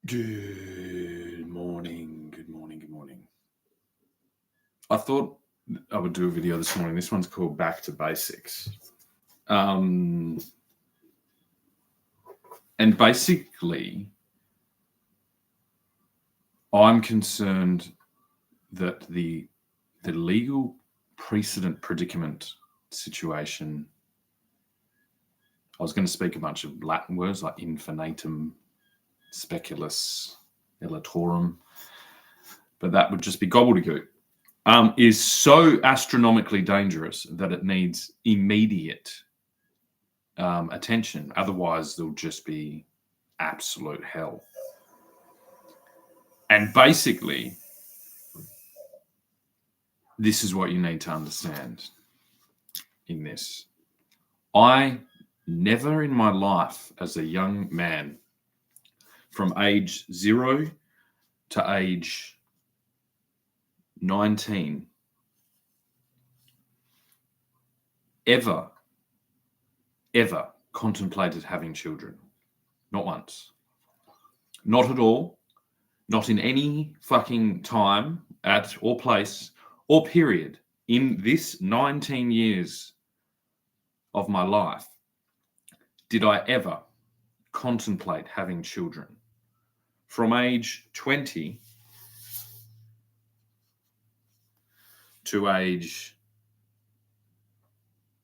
Good morning, good morning, good morning. I thought I would do a video this morning. This one's called Back to Basics. And basically, I'm concerned that the legal precedent predicament situation, I was going to speak a bunch of Latin words like infinitum, speculus, elatorum, but that would just be gobbledygook. Is so astronomically dangerous that it needs immediate attention. Otherwise, there'll just be absolute hell. And basically, this is what you need to understand in this. I never in my life, as a young man, from age 0 to age 19, ever contemplated having children. Not once. Not at all. Not in any fucking time, at or place or period in this 19 years of my life did I ever contemplate having children. From age 20 to age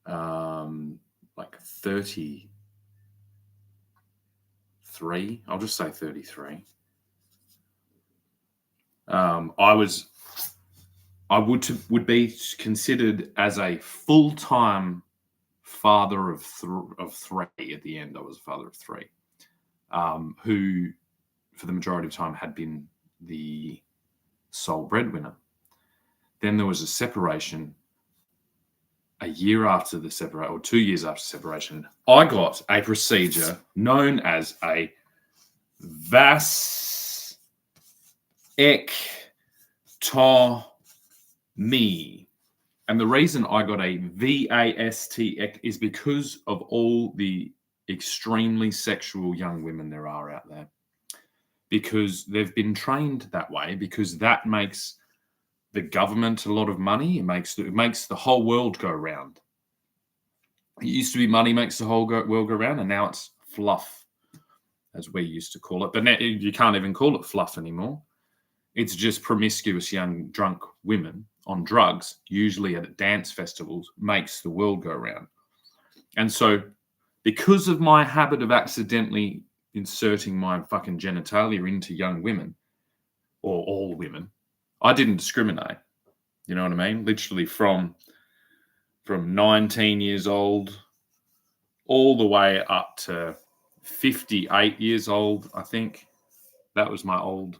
like 33, I'll just say 33. I would be considered as a full-time father of three. At the end, I was a father of three, who, for the majority of time, had been the sole breadwinner. Then there was a separation. A year after the separation, or 2 years after separation, I got a procedure known as a vasectomy. And the reason I got a VAST is because of all the extremely sexual young women there are out there. Because they've been trained that way, because that makes the government a lot of money. It makes the whole world go round. It used to be money makes the whole world go round, and now it's fluff, as we used to call it. But now you can't even call it fluff anymore. It's just promiscuous young drunk women on drugs, usually at dance festivals, makes the world go round. And so, because of my habit of accidentally inserting my fucking genitalia into young women, or all women, I didn't discriminate. You know what I mean? Literally from 19 years old all the way up to 58 years old, I think. That was my old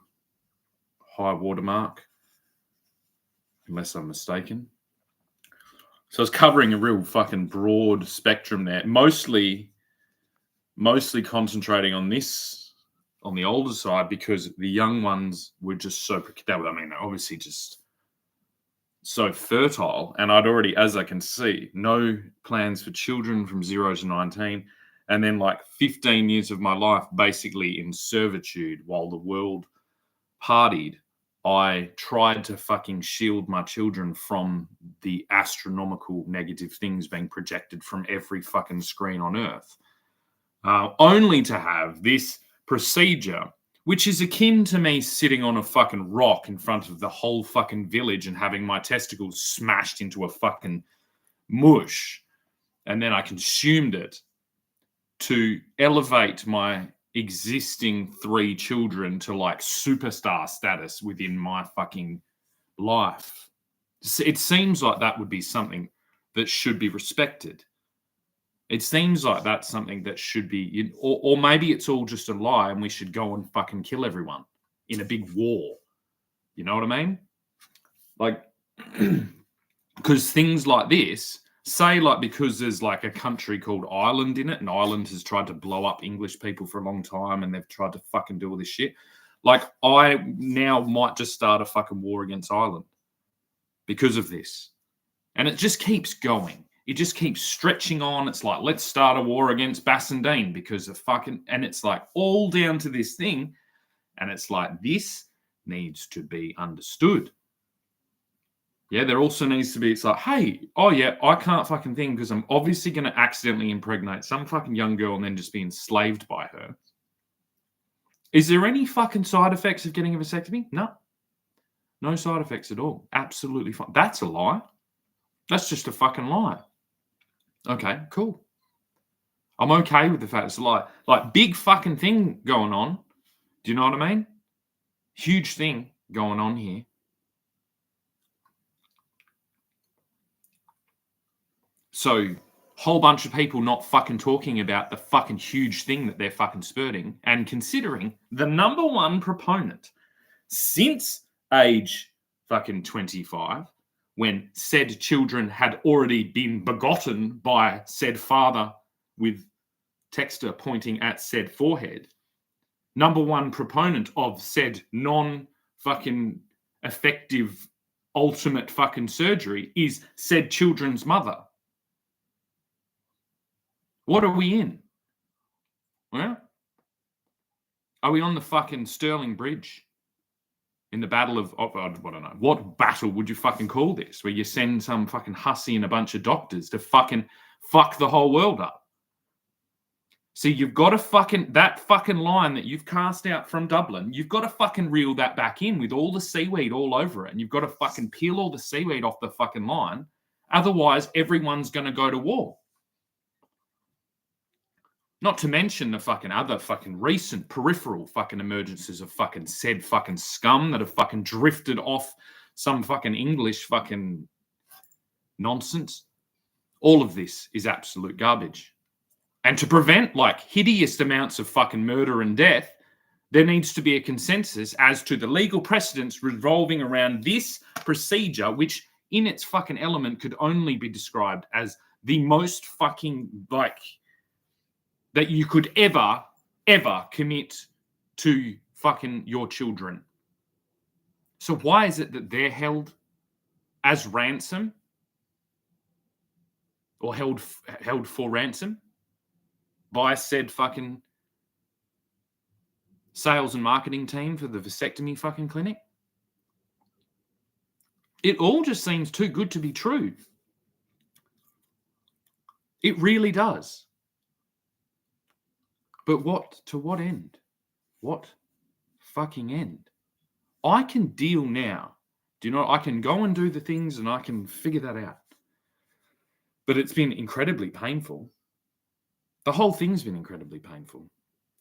high watermark, unless I'm mistaken. So I was covering a real fucking broad spectrum there, mostly concentrating on the older side, because the young ones were just so, obviously just so fertile. And I'd already, as I can see, no plans for children from 0 to 19. And then like 15 years of my life basically in servitude while the world partied. I tried to fucking shield my children from the astronomical negative things being projected from every fucking screen on earth. Only to have this procedure, which is akin to me sitting on a fucking rock in front of the whole fucking village and having my testicles smashed into a fucking mush. And then I consumed it to elevate my existing 3 children to like superstar status within my fucking life. It seems like that would be something that should be respected. It seems like that's something that should be, or maybe it's all just a lie and we should go and fucking kill everyone in a big war. You know what I mean? Like, because things like this, say like because there's like a country called Ireland in it, and Ireland has tried to blow up English people for a long time, and they've tried to fucking do all this shit. Like, I now might just start a fucking war against Ireland because of this. And it just keeps going. It just keeps stretching on. It's like, let's start a war against Bassendean because of fucking, and it's like all down to this thing. And it's like, this needs to be understood. Yeah, there also needs to be, it's like, hey, oh yeah, I can't fucking think because I'm obviously going to accidentally impregnate some fucking young girl and then just be enslaved by her. Is there any fucking side effects of getting a vasectomy? No. No side effects at all. Absolutely fine. That's a lie. That's just a fucking lie. Okay, cool. I'm okay with the fact it's a lie. Like, big fucking thing going on. Do you know what I mean? Huge thing going on here. So, whole bunch of people not fucking talking about the fucking huge thing that they're fucking spurting and considering the number one proponent since age fucking 25, when said children had already been begotten by said father with texter pointing at said forehead, number one proponent of said non-fucking effective ultimate fucking surgery is said children's mother. What are we in? Well, are we on the fucking Stirling Bridge in the battle of, I don't know, what battle would you fucking call this? Where you send some fucking hussy and a bunch of doctors to fucking fuck the whole world up. See, you've got to fucking, that fucking line that you've cast out from Dublin, you've got to fucking reel that back in with all the seaweed all over it. And you've got to fucking peel all the seaweed off the fucking line. Otherwise, everyone's going to go to war. Not to mention the fucking other fucking recent peripheral fucking emergencies of fucking said fucking scum that have fucking drifted off some fucking English fucking nonsense. All of this is absolute garbage. And to prevent like hideous amounts of fucking murder and death, there needs to be a consensus as to the legal precedents revolving around this procedure, which in its fucking element could only be described as the most fucking like that you could ever commit to fucking your children. So why is it that they're held as ransom or held for ransom by said fucking sales and marketing team for the vasectomy fucking clinic? It all just seems too good to be true. It really does. But to what end? What fucking end? I can deal now. Do you know, I can go and do the things and I can figure that out. But it's been incredibly painful. The whole thing's been incredibly painful.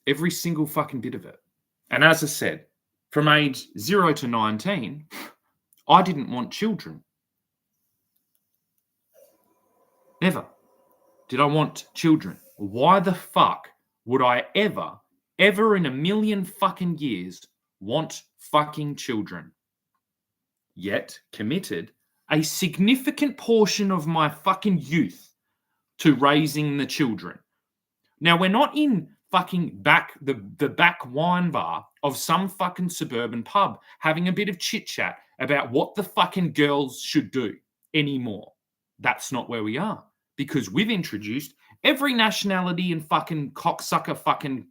Every single fucking bit of it. And as I said, from age 0 to 19, I didn't want children. Never did I want children. Why the fuck would I ever in a million fucking years want fucking children? Yet committed a significant portion of my fucking youth to raising the children. Now, we're not in fucking the back wine bar of some fucking suburban pub having a bit of chit chat about what the fucking girls should do anymore. That's not where we are, because we've introduced every nationality and fucking cocksucker fucking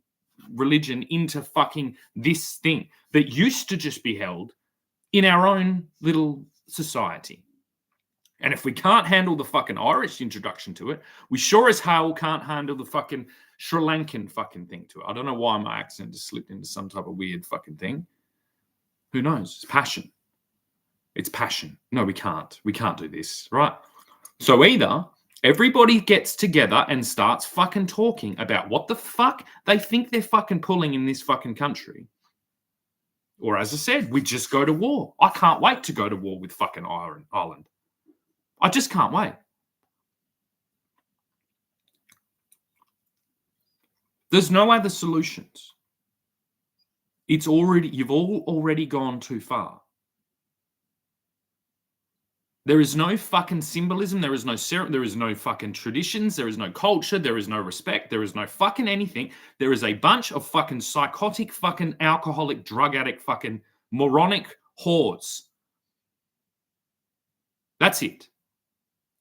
religion into fucking this thing that used to just be held in our own little society. And if we can't handle the fucking Irish introduction to it, we sure as hell can't handle the fucking Sri Lankan fucking thing to it. I don't know why my accent just slipped into some type of weird fucking thing. Who knows? It's passion. It's passion. No, we can't. We can't do this, right? So either everybody gets together and starts fucking talking about what the fuck they think they're fucking pulling in this fucking country. Or as I said, we just go to war. I can't wait to go to war with fucking Ireland. I just can't wait. There's no other solutions. You've all already gone too far. There is no fucking symbolism. There is no fucking traditions. There is no culture. There is no respect. There is no fucking anything. There is a bunch of fucking psychotic fucking alcoholic drug addict fucking moronic whores. That's it.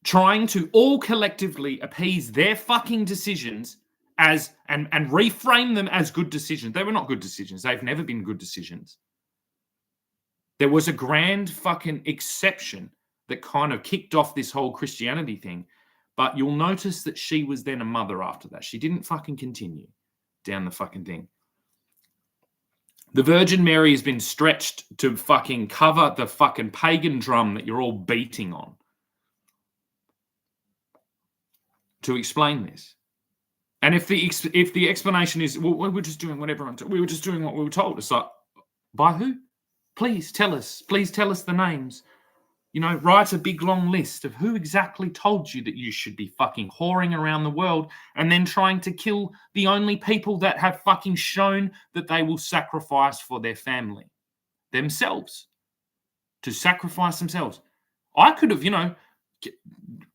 Trying to all collectively appease their fucking decisions as and reframe them as good decisions. They were not good decisions. They've never been good decisions. There was a grand fucking exception that kind of kicked off this whole Christianity thing. But you'll notice that she was then a mother after that. She didn't fucking continue down the fucking thing. The Virgin Mary has been stretched to fucking cover the fucking pagan drum that you're all beating on to explain this. And if the explanation is, well, we were just doing what everyone told, we were just doing what we were told. It's like, by who? Please tell us. Please tell us the names. You know, write a big long list of who exactly told you that you should be fucking whoring around the world and then trying to kill the only people that have fucking shown that they will sacrifice for their family. Themselves. To sacrifice themselves. I could have, you know,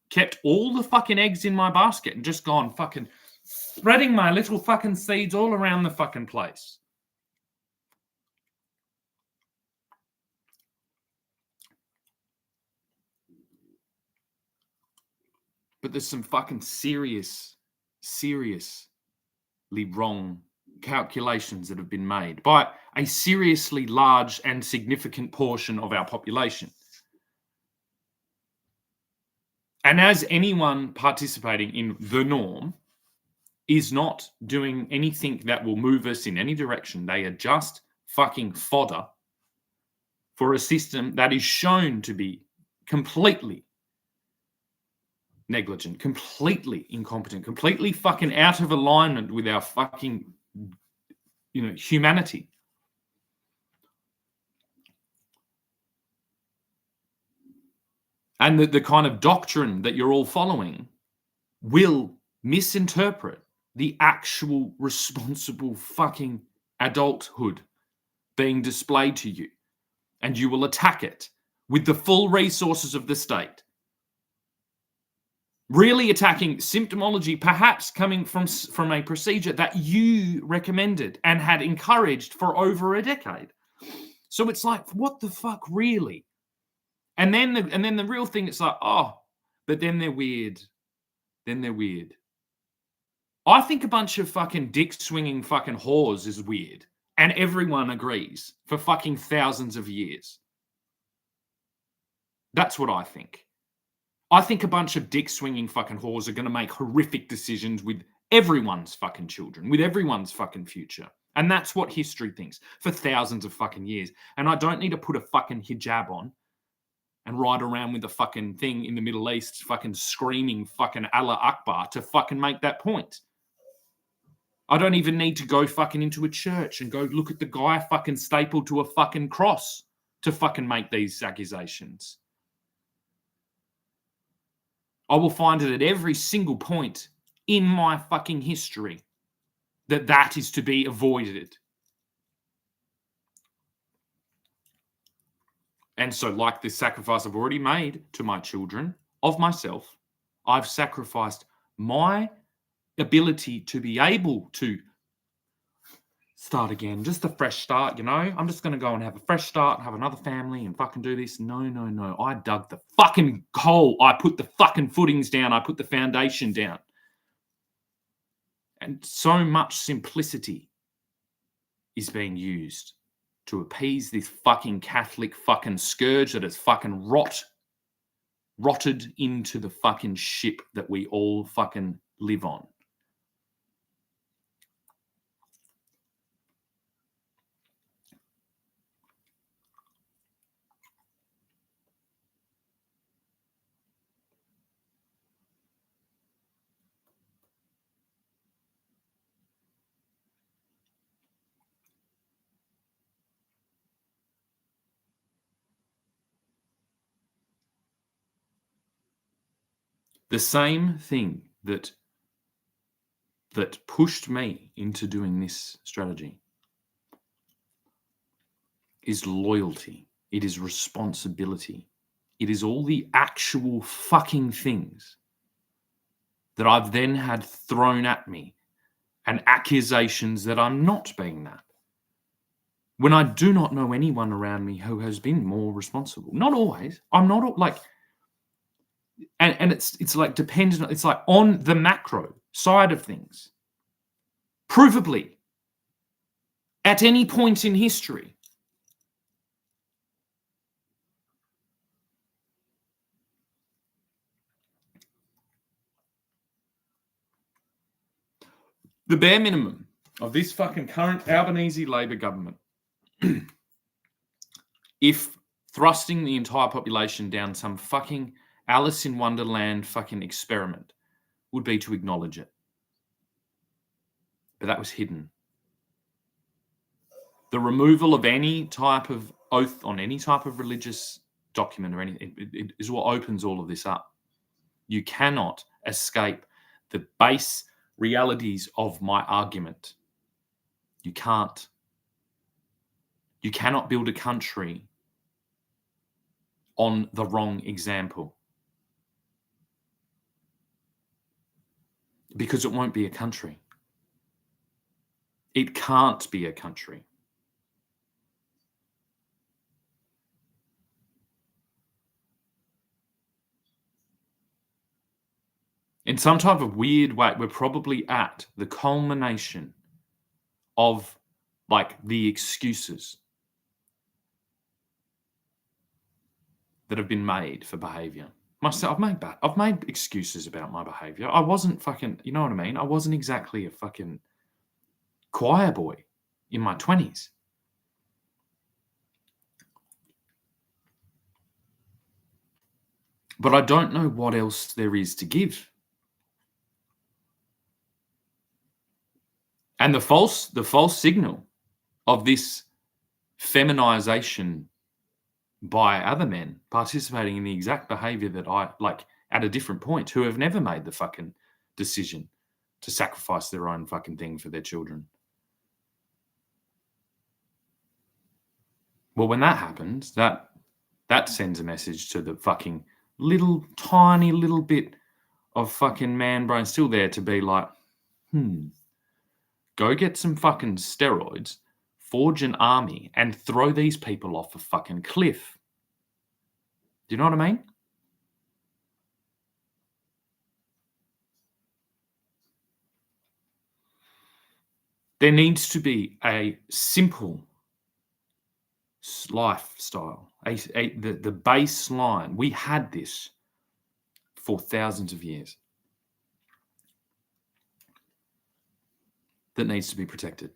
kept all the fucking eggs in my basket and just gone fucking spreading my little fucking seeds all around the fucking place. But there's some fucking seriously wrong calculations that have been made by a seriously large and significant portion of our population. And as anyone participating in the norm is not doing anything that will move us in any direction, they are just fucking fodder for a system that is shown to be completely negligent, completely incompetent, completely fucking out of alignment with our fucking, you know, humanity. And the kind of doctrine that you're all following will misinterpret the actual responsible fucking adulthood being displayed to you. And you will attack it with the full resources of the state. Really attacking symptomology, perhaps coming from a procedure that you recommended and had encouraged for over a decade. So it's like, what the fuck, really? And then the real thing, it's like, oh, but then they're weird. Then they're weird. I think a bunch of fucking dick-swinging fucking whores is weird. And everyone agrees for fucking thousands of years. That's what I think. I think a bunch of dick-swinging fucking whores are going to make horrific decisions with everyone's fucking children, with everyone's fucking future. And that's what history thinks for thousands of fucking years. And I don't need to put a fucking hijab on and ride around with a fucking thing in the Middle East fucking screaming fucking Allah Akbar to fucking make that point. I don't even need to go fucking into a church and go look at the guy fucking stapled to a fucking cross to fucking make these accusations. I will find it at every single point in my fucking history that is to be avoided. And so, like this sacrifice I've already made to my children, of myself, I've sacrificed my ability to be able to start again, just a fresh start, you know? I'm just going to go and have a fresh start and have another family and fucking do this. No. I dug the fucking hole. I put the fucking footings down. I put the foundation down. And so much simplicity is being used to appease this fucking Catholic fucking scourge that has fucking rotted into the fucking ship that we all fucking live on. The same thing that pushed me into doing this strategy is loyalty. It is responsibility. It is all the actual fucking things that I've then had thrown at me and accusations that I'm not being that. When I do not know anyone around me who has been more responsible. Not always. I'm not like... And it's like dependent, it's like on the macro side of things. Provably. At any point in history. The bare minimum of this fucking current Albanese Labor government, if thrusting the entire population down some fucking Alice in Wonderland fucking experiment, would be to acknowledge it. But that was hidden. The removal of any type of oath on any type of religious document or anything it is what opens all of this up. You cannot escape the base realities of my argument. You can't. You cannot build a country on the wrong example. Because it won't be a country. It can't be a country. In some type of weird way, we're probably at the culmination of like the excuses that have been made for behavior. Myself, I've made excuses about my behavior. I wasn't fucking, you know what I mean? I wasn't exactly a fucking choir boy in my 20s. But I don't know what else there is to give. And the false signal of this feminization by other men participating in the exact behavior that I like at a different point, who have never made the fucking decision to sacrifice their own fucking thing for their children. Well, when that happens, that sends a message to the fucking tiny little bit of fucking man brain still there to be like, go get some fucking steroids, forge an army, and throw these people off a fucking cliff. Do you know what I mean? There needs to be a simple lifestyle, the baseline. We had this for thousands of years that needs to be protected.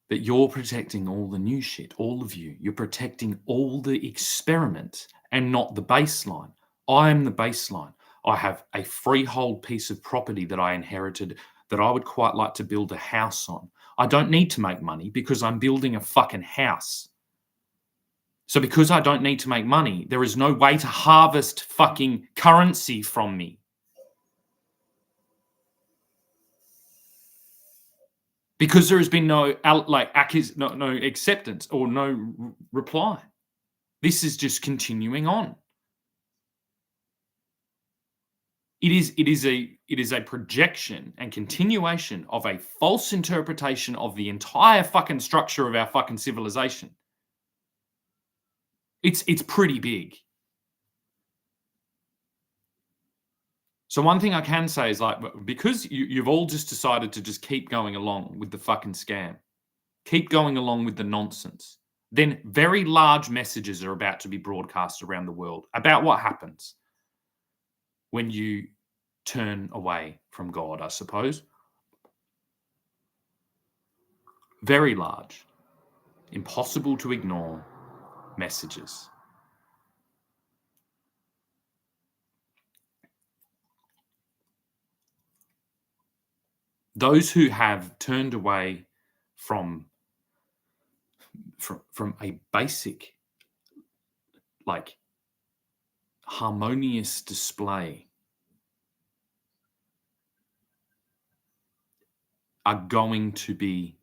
But you're protecting all the new shit, all of you. You're protecting all the experiments and not the baseline. I am the baseline. I have a freehold piece of property that I inherited that I would quite like to build a house on. I don't need to make money because I'm building a fucking house. So because I don't need to make money, there is no way to harvest fucking currency from me. Because there has been no acceptance or no reply. This is just continuing on. It is a projection and continuation of a false interpretation of the entire fucking structure of our fucking civilization. It's pretty big. So one thing I can say is like, because you've all just decided to just keep going along with the fucking scam, keep going along with the nonsense, then very large messages are about to be broadcast around the world about what happens when you turn away from God, I suppose. Very large, impossible to ignore messages. Those who have turned away from a basic, like, harmonious display are going to be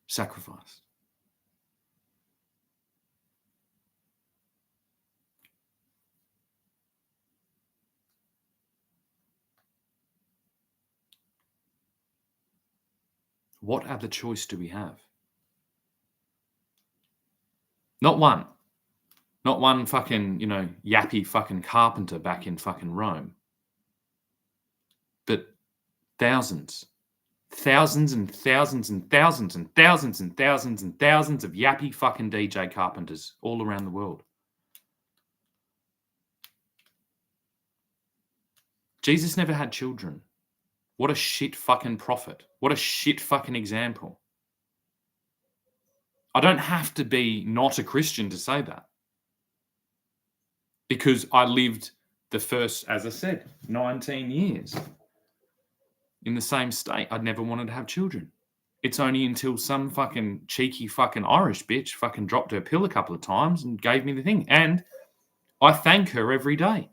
sacrificed. What other choice do we have? Not one. Not one fucking, yappy fucking carpenter back in fucking Rome. But thousands and thousands and thousands and thousands and thousands and thousands of yappy fucking DJ carpenters all around the world. Jesus never had children. What a shit fucking prophet. What a shit fucking example. I don't have to be not a Christian to say that. Because I lived the first, as I said, 19 years in the same state. I'd never wanted to have children. It's only until some fucking cheeky fucking Irish bitch fucking dropped her pill a couple of times and gave me the thing. And I thank her every day.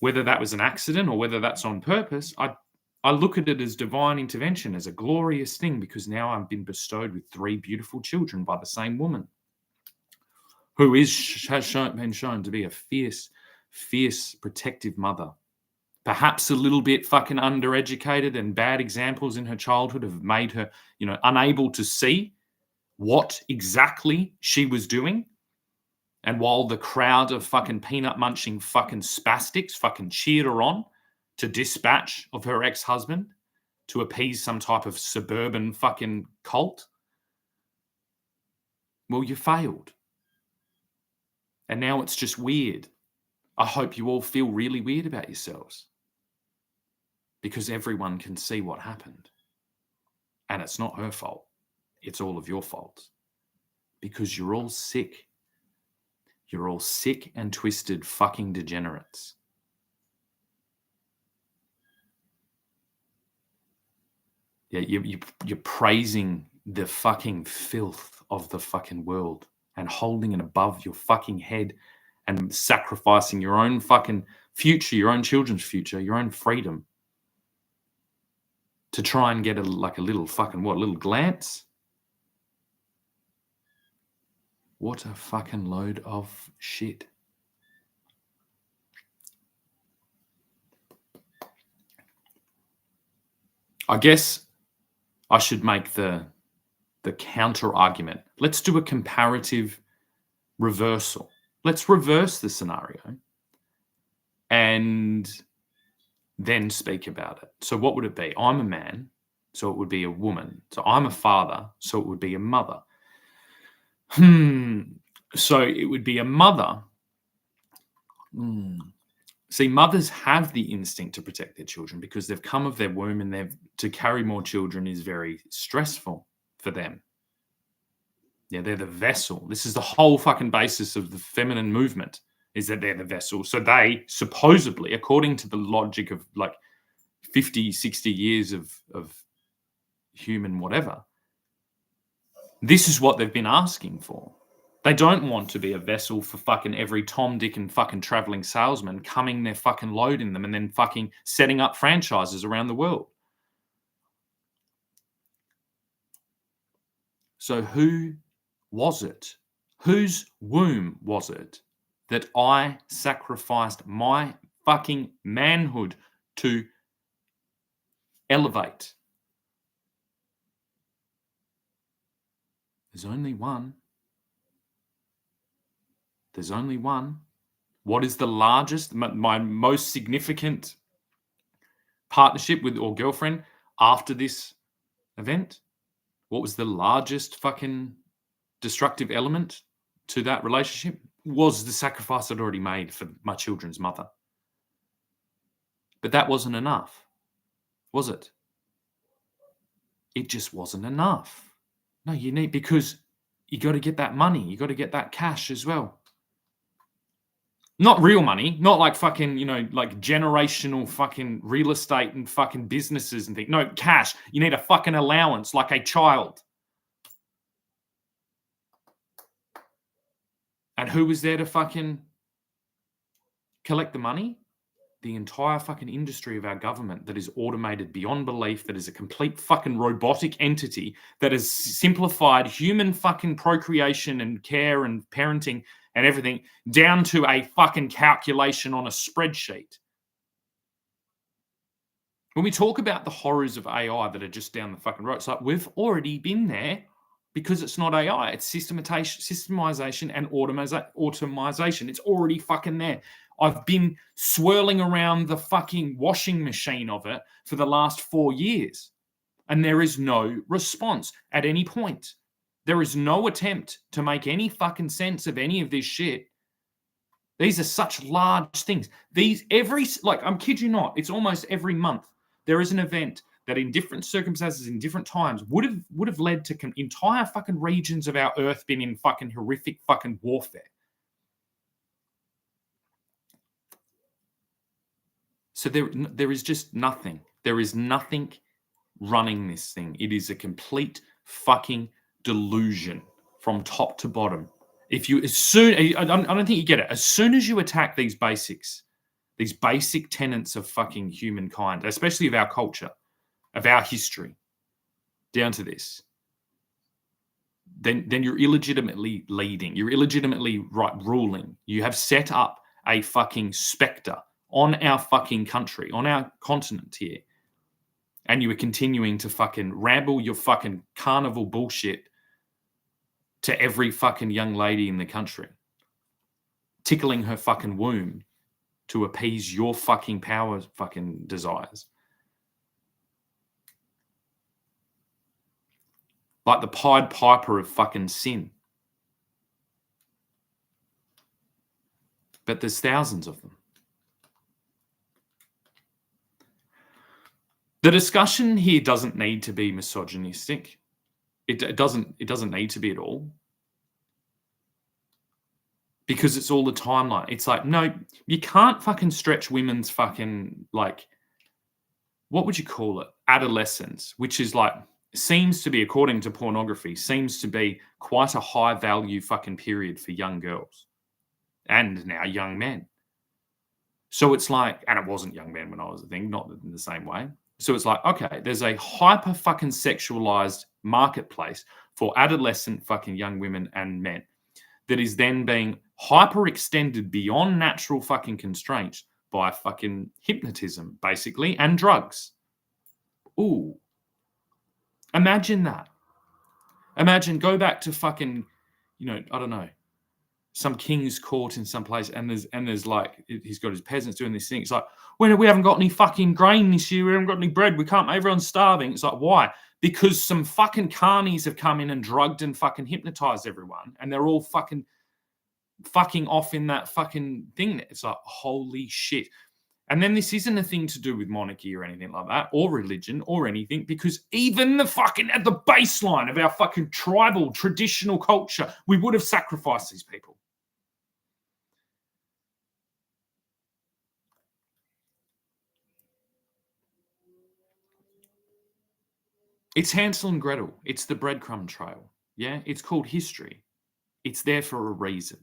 Whether that was an accident or whether that's on purpose, I look at it as divine intervention, as a glorious thing, because now I've been bestowed with 3 beautiful children by the same woman who has been shown to be a fierce, protective mother. Perhaps a little bit fucking undereducated, and bad examples in her childhood have made her, unable to see what exactly she was doing. And while the crowd of fucking peanut munching fucking spastics fucking cheered her on to dispatch of her ex-husband to appease some type of suburban fucking cult, well, you failed. And now it's just weird. I hope you all feel really weird about yourselves, because everyone can see what happened. And it's not her fault. It's all of your fault. Because you're all sick. You're all sick and twisted fucking degenerates. Yeah, you're praising the fucking filth of the fucking world and holding it above your fucking head and sacrificing your own fucking future, your own children's future, your own freedom to try and get a little fucking little glance. What a fucking load of shit. I guess I should make the counter argument. Let's do a comparative reversal. Let's reverse the scenario and then speak about it. So what would it be? I'm a man, so it would be a woman. So I'm a father, so it would be a mother. So it would be a mother. See, mothers have the instinct to protect their children because they've come of their womb, and to carry more children is very stressful for them. Yeah, they're the vessel. This is the whole fucking basis of the feminine movement, is that they're the vessel. So they supposedly, according to the logic of 50, 60 years of human whatever, this is what they've been asking for. They don't want to be a vessel for fucking every Tom, Dick, and fucking traveling salesman coming their fucking load in them and then fucking setting up franchises around the world. So who was it? Whose womb was it that I sacrificed my fucking manhood to elevate? There's only one. There's only one. What is the largest, my most significant partnership with or girlfriend after this event? What was the largest fucking destructive element to that relationship? Was the sacrifice I'd already made for my children's mother. But that wasn't enough, was it? It just wasn't enough. No, because you got to get that money. You got to get that cash as well. Not real money, not like fucking, like generational fucking real estate and fucking businesses and things. No, cash. You need a fucking allowance like a child. And who was there to fucking collect the money? The entire fucking industry of our government that is automated beyond belief, that is a complete fucking robotic entity that has simplified human fucking procreation and care and parenting and everything down to a fucking calculation on a spreadsheet. When we talk about the horrors of AI that are just down the fucking road, it's like we've already been there because it's not AI. It's systemization and automation. It's already fucking there. I've been swirling around the fucking washing machine of it for the last 4 years. And there is no response at any point. There is no attempt to make any fucking sense of any of this shit. These are such large things. I'm kid you not, it's almost every month there is an event that in different circumstances, in different times, would have led to entire fucking regions of our earth being in fucking horrific fucking warfare. So there is just nothing. There is nothing running this thing. It is a complete fucking delusion from top to bottom. I don't think you get it. As soon as you attack these basics, these basic tenets of fucking humankind, especially of our culture, of our history, down to this, then you're illegitimately leading. You're illegitimately ruling. You have set up a fucking spectre on our fucking country, on our continent here. And you are continuing to fucking ramble your fucking carnival bullshit to every fucking young lady in the country, tickling her fucking womb to appease your fucking power fucking desires. Like the Pied Piper of fucking sin. But there's thousands of them. The discussion here doesn't need to be misogynistic. It doesn't need to be at all. Because it's all the timeline. It's like, no, you can't fucking stretch women's fucking, like, what would you call it? Adolescence, which is like, seems to be, according to pornography, seems to be quite a high value fucking period for young girls. And now young men. So it's like, and it wasn't young men when I was a thing, not in the same way. So it's like, okay, there's a hyper fucking sexualized marketplace for adolescent fucking young women and men that is then being hyper extended beyond natural fucking constraints by fucking hypnotism, basically, and drugs. Ooh. Imagine that. Imagine, go back to fucking, I don't know, some king's court in some place, and there's like, he's got his peasants doing this thing. It's like, well, we haven't got any fucking grain this year. We haven't got any bread. Everyone's starving. It's like, why? Because some fucking carnies have come in and drugged and fucking hypnotized everyone, and they're all fucking off in that fucking thing. It's like, holy shit. And then this isn't a thing to do with monarchy or anything like that, or religion or anything, because even the fucking, at the baseline of our fucking tribal traditional culture, we would have sacrificed these people. It's Hansel and Gretel. It's the breadcrumb trail. Yeah, it's called history. It's there for a reason.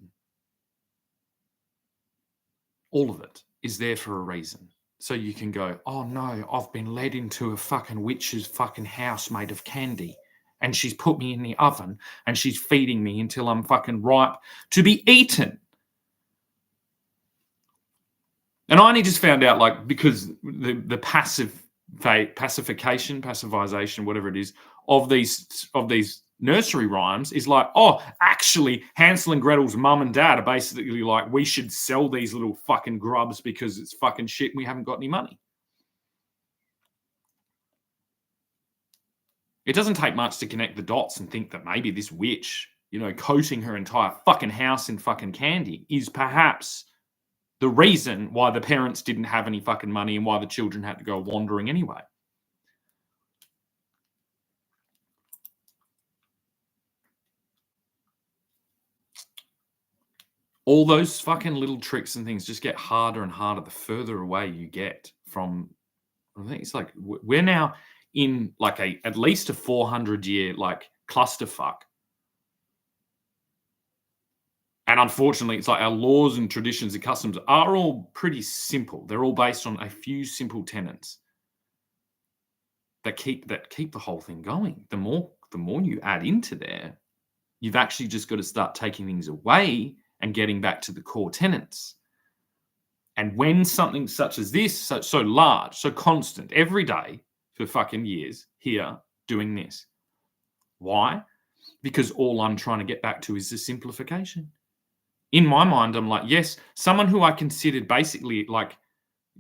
All of it is there for a reason. So you can go, oh no, I've been led into a fucking witch's fucking house made of candy, and she's put me in the oven and she's feeding me until I'm fucking ripe to be eaten. And I only just found out, like, because the passivization, whatever it is, of these nursery rhymes is like, oh, actually, Hansel and Gretel's mum and dad are basically like, we should sell these little fucking grubs because it's fucking shit and we haven't got any money. It doesn't take much to connect the dots and think that maybe this witch, coating her entire fucking house in fucking candy is perhaps the reason why the parents didn't have any fucking money and why the children had to go wandering anyway. All those fucking little tricks and things just get harder and harder the further away you get from, I think it's like, we're now in like at least a 400-year like clusterfuck. And unfortunately, it's like our laws and traditions and customs are all pretty simple. They're all based on a few simple tenets that keep the whole thing going. The more you add into there, you've actually just got to start taking things away and getting back to the core tenets. And when something such as this, so large, so constant, every day for fucking years here doing this. Why? Because all I'm trying to get back to is the simplification. In my mind, I'm like, yes, someone who I considered basically like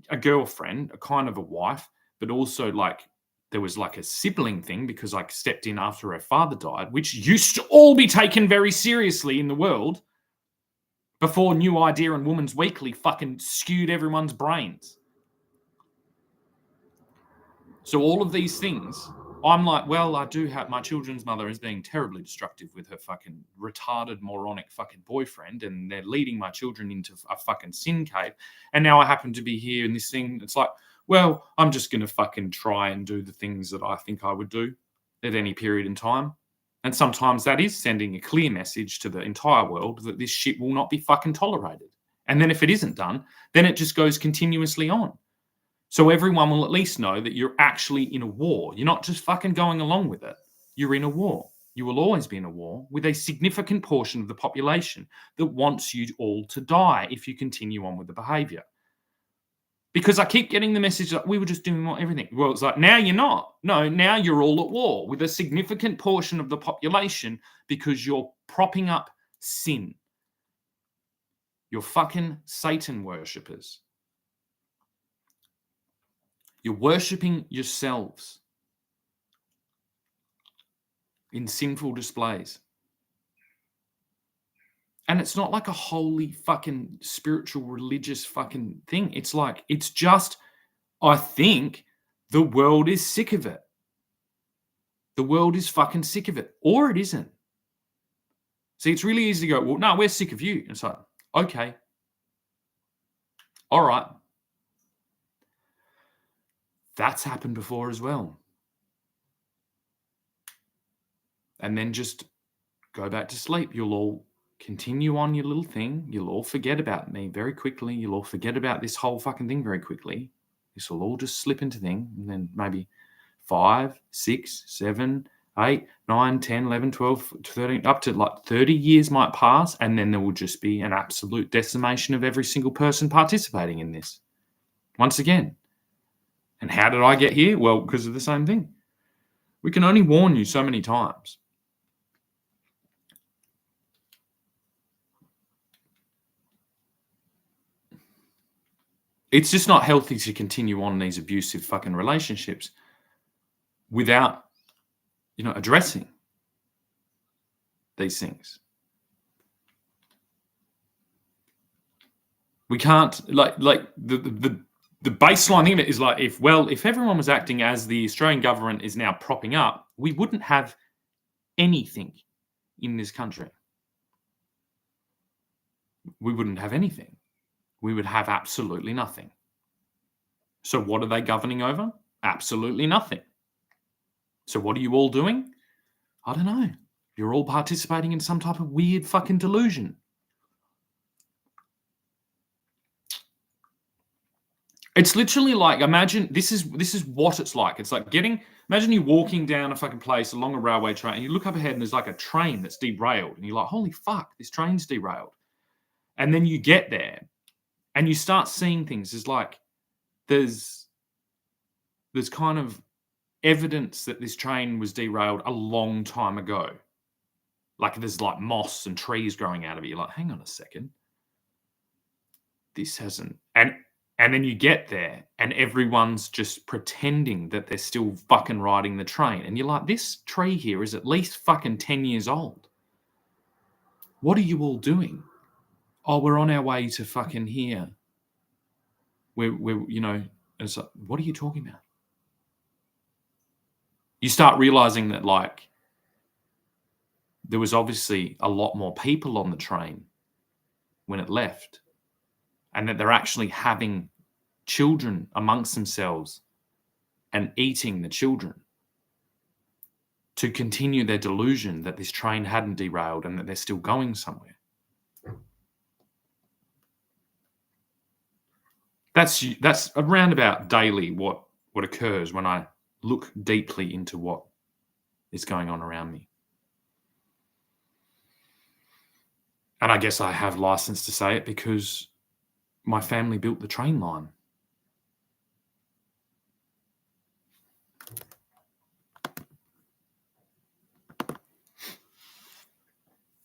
a girlfriend, a kind of a wife, but also like there was like a sibling thing because I stepped in after her father died, which used to all be taken very seriously in the world before New Idea and Woman's Weekly fucking skewed everyone's brains. So all of these things, I'm like, well, I do have my children's mother is being terribly destructive with her fucking retarded, moronic fucking boyfriend, and they're leading my children into a fucking sin cave. And now I happen to be here in this thing. It's like, well, I'm just going to fucking try and do the things that I think I would do at any period in time. And sometimes that is sending a clear message to the entire world that this shit will not be fucking tolerated. And then if it isn't done, then it just goes continuously on. So everyone will at least know that you're actually in a war. You're not just fucking going along with it. You're in a war. You will always be in a war with a significant portion of the population that wants you all to die if you continue on with the behavior. Because I keep getting the message that we were just doing everything. Well, it's like, now you're not. No, now you're all at war with a significant portion of the population because you're propping up sin. You're fucking Satan worshippers. You're worshipping yourselves in sinful displays. And it's not like a holy fucking spiritual religious fucking thing. It's like, it's just, I think the world is sick of it. The world is fucking sick of it. Or it isn't. See, it's really easy to go, well, no, we're sick of you. And it's like, okay. All right. That's happened before as well. And then just go back to sleep. You'll all continue on your little thing. You'll all forget about me very quickly. You'll all forget about this whole fucking thing very quickly. This will all just slip into thing. And then maybe 5, 6, 7, 8, 9, 10, 11, 12, 13, up to like 30 years might pass. And then there will just be an absolute decimation of every single person participating in this. Once again. And how did I get here? Well, because of the same thing. We can only warn you so many times. It's just not healthy to continue on these abusive fucking relationships without, addressing these things. We can't, like the baseline thing of it is like, if everyone was acting as the Australian government is now propping up, we wouldn't have anything in this country. We wouldn't have anything. We would have absolutely nothing. So what are they governing over? Absolutely nothing. So what are you all doing? I don't know. You're all participating in some type of weird fucking delusion. It's literally like, imagine, this is what it's like. It's like imagine you walking down a fucking place along a railway train and you look up ahead and there's like a train that's derailed and you're like, holy fuck, this train's derailed. And then you get there and you start seeing things. There's like, there's kind of evidence that this train was derailed a long time ago. Like there's like moss and trees growing out of it. You're like, hang on a second. This hasn't. And then you get there and everyone's just pretending that they're still fucking riding the train. And you're like, this tree here is at least fucking 10 years old. What are you all doing? Oh, we're on our way to fucking here. We're it's like, what are you talking about? You start realizing that like there was obviously a lot more people on the train when it left. And that they're actually having children amongst themselves and eating the children to continue their delusion that this train hadn't derailed and that they're still going somewhere. That's around about daily what occurs when I look deeply into what is going on around me. And I guess I have license to say it because my family built the train line.